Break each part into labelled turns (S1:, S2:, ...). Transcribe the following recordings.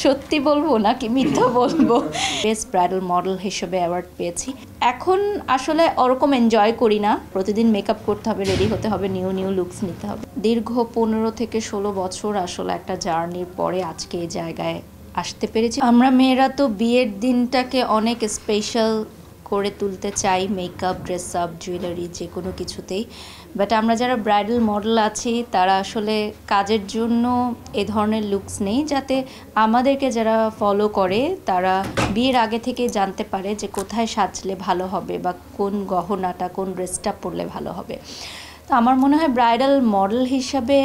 S1: সত্যি বলবো নাকি মিথ্যা বলবো? বেস্ট ব্রাইডাল মডেল হিসেবে অ্যাওয়ার্ড পেয়েছি। এখন আসলে ওরকম এনজয় করি না, প্রতিদিন মেকআপ করতে হবে, রেডি হতে হবে, নিউ নিউ লুকস নিতে হবে। দীর্ঘ 15 থেকে 16 বছর আসলে একটা জার্নির পরে আজকে এই জায়গায় আসতে পেরেছি। আমরা মেয়েরা তো বিয়ের দিনটাকে অনেক স্পেশাল করে তুলতে চাই, মেকআপ, ড্রেস আপ, জুয়েলারি, যে কোনো কিছুতেই। বাট আমরা যারা ব্রাইডাল মডেল আছি তারা আসলে কাজের জন্য এ ধরনের লুকস নেই, যাতে আমাদেরকে যারা ফলো করে তারা বিয়ের আগে থেকে জানতে পারে যে কোথায় সাজলে ভালো হবে বা কোন গহনাটা, কোন ড্রেসটা পরলে ভালো হবে। তো আমার মনে হয় ব্রাইডাল মডেল হিসাবে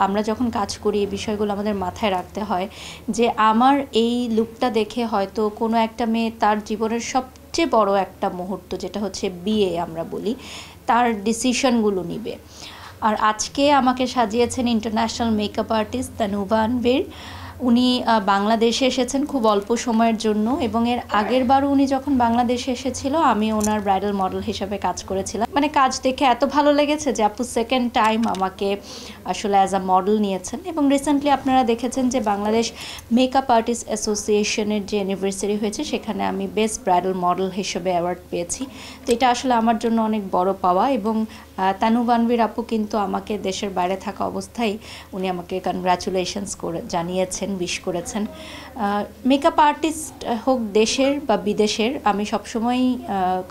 S1: আমরা যখন কাজ করি এই বিষয়গুলো আমাদের মাথায় রাখতে হয়, যে আমার এই লুকটা দেখে হয়তো কোনো একটা মেয়ে তার জীবনের সবচেয়ে বড় একটা মুহূর্ত, যেটা হচ্ছে বিয়ে আমরা বলি, তার ডিসিশনগুলো নিবে। আর আজকে আমাকে সাজিয়েছেন ইন্টারন্যাশনাল মেকআপ আর্টিস্ট তানুভা আনভীর। উনি বাংলাদেশে এসেছেন খুব অল্প সময়ের জন্য, এবং এর আগের বারও উনি যখন বাংলাদেশে এসেছিল আমি ওনার ব্রাইডাল মডেল হিসাবে কাজ করেছিলাম। মানে কাজ দেখে এত ভালো লেগেছে যে আপু সেকেন্ড টাইম আমাকে আসলে অ্যাজ আ মডেল নিয়েছেন। এবং রিসেন্টলি আপনারা দেখেছেন যে বাংলাদেশ মেকআপ আর্টিস্ট অ্যাসোসিয়েশনের যে অ্যানিভার্সারি হয়েছে সেখানে আমি বেস্ট ব্রাইডাল মডেল হিসেবে অ্যাওয়ার্ড পেয়েছি। তো এটা আসলে আমার জন্য অনেক বড় পাওয়া। এবং তানুভা আনভীর আপু কিন্তু আমাকে দেশের বাইরে থাকা অবস্থায় উনি আমাকে কনগ্রাচুলেশনস করে জানিয়েছেন, উইশ করেছেন। মেকআপ আর্টিস্ট হোক দেশের বা বিদেশের, আমি সবসময়ই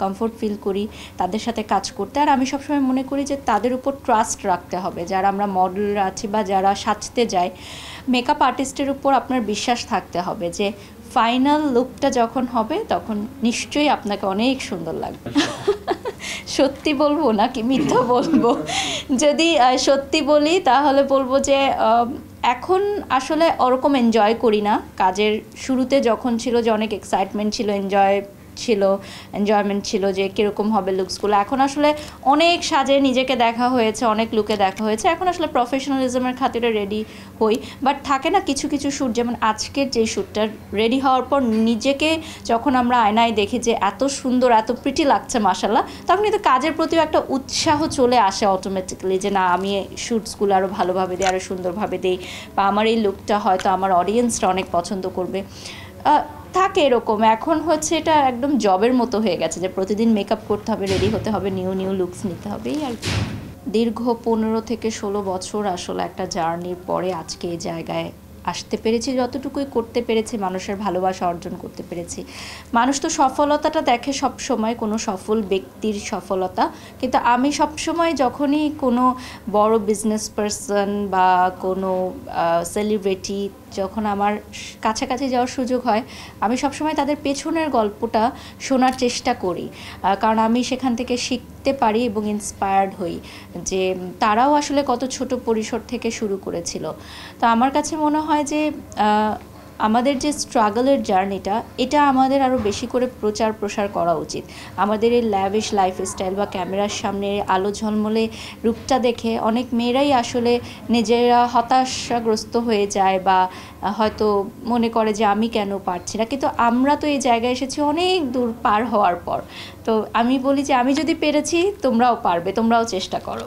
S1: কমফোর্ট ফিল করি তাদের সাথে কাজ করতে। আর আমি সবসময় মনে করি যে তাদের উপর ট্রাস্ট রাখতে হবে, যারা আমরা মডেল আছি বা যারা সাজতে যাই, মেকআপ আর্টিস্টের উপর আপনার বিশ্বাস থাকতে হবে যে ফাইনাল লুকটা যখন হবে তখন নিশ্চয়ই আপনাকে অনেক সুন্দর লাগবে। সত্যি বলবো নাকি মিথ্যা বলবো? যদি সত্যি বলি তাহলে বলবো যে এখন আসলে ওরকম এনজয় করি না। কাজের শুরুতে যখন ছিল যে অনেক এক্সাইটমেন্ট ছিল, এনজয়মেন্ট ছিল যে কীরকম হবে লুকসগুলো। এখন আসলে অনেক সাজে নিজেকে দেখা হয়েছে, অনেক লুকে দেখা হয়েছে, এখন আসলে প্রফেশনালিজমের খাতিরে রেডি হই। বাট থাকে না কিছু কিছু শ্যুট, যেমন আজকের যে শ্যুটটা, রেডি হওয়ার পর নিজেকে যখন আমরা আয়নায় দেখি যে এত সুন্দর, এত প্রিটি লাগছে মাশাল্লাহ, তখন কিন্তু কাজের প্রতিও একটা উৎসাহ চলে আসে অটোমেটিক্যালি, যে না আমি শ্যুটসগুলো আরও ভালোভাবে দিই, আরও সুন্দরভাবে দিই, বা আমার এই লুকটা হয়তো আমার অডিয়েন্সরা অনেক পছন্দ করবে। থাকে এরকম। এখন হচ্ছে এটা একদম জবের মতো হয়ে গেছে যে প্রতিদিন মেকআপ করতে হবে, রেডি হতে হবে, নিউ নিউ লুকস নিতে হবে, এই আর কি। দীর্ঘ 15 থেকে 16 বছর আসলে একটা জার্নির পরে আজকে এই জায়গায় আসতে পেরেছি। যতটুকুই করতে পেরেছি, মানুষের ভালোবাসা অর্জন করতে পেরেছি। মানুষ তো সফলতাটা দেখে সব সময়, কোনো সফল ব্যক্তির সফলতা, কিন্তু আমি সবসময় যখনই কোনো বড় বিজনেস পারসন বা কোনো সেলিব্রিটি যখন আমার কাছাকাছি যাওয়ার সুযোগ হয়, আমি সবসময় তাদের পেছনের গল্পটা শোনার চেষ্টা করি, কারণ আমি সেখান থেকে শিখতে পারি এবং ইন্সপায়ার্ড হই যে তারাও আসলে কত ছোট পরিসর থেকে শুরু করেছিল। তো আমার কাছে মনে হয় যে আমাদের যে স্ট্রাগলের জার্নিটা, এটা আমাদের আরও বেশি করে প্রচার প্রসার করা উচিত। আমাদের এই ল্যাভিশ লাইফস্টাইল বা ক্যামেরার সামনে আলো ঝলমলে রূপটা দেখে অনেক মেয়েরাই আসলে নিজেরা হতাশাগ্রস্ত হয়ে যায়, বা হয়তো মনে করে যে আমি কেন পারছি না। কিন্তু আমরা তো এই জায়গায় এসেছি অনেক দূর পার হওয়ার পর। তো আমি বলি যে আমি যদি পেরেছি তোমরাও পারবে, তোমরাও চেষ্টা করো।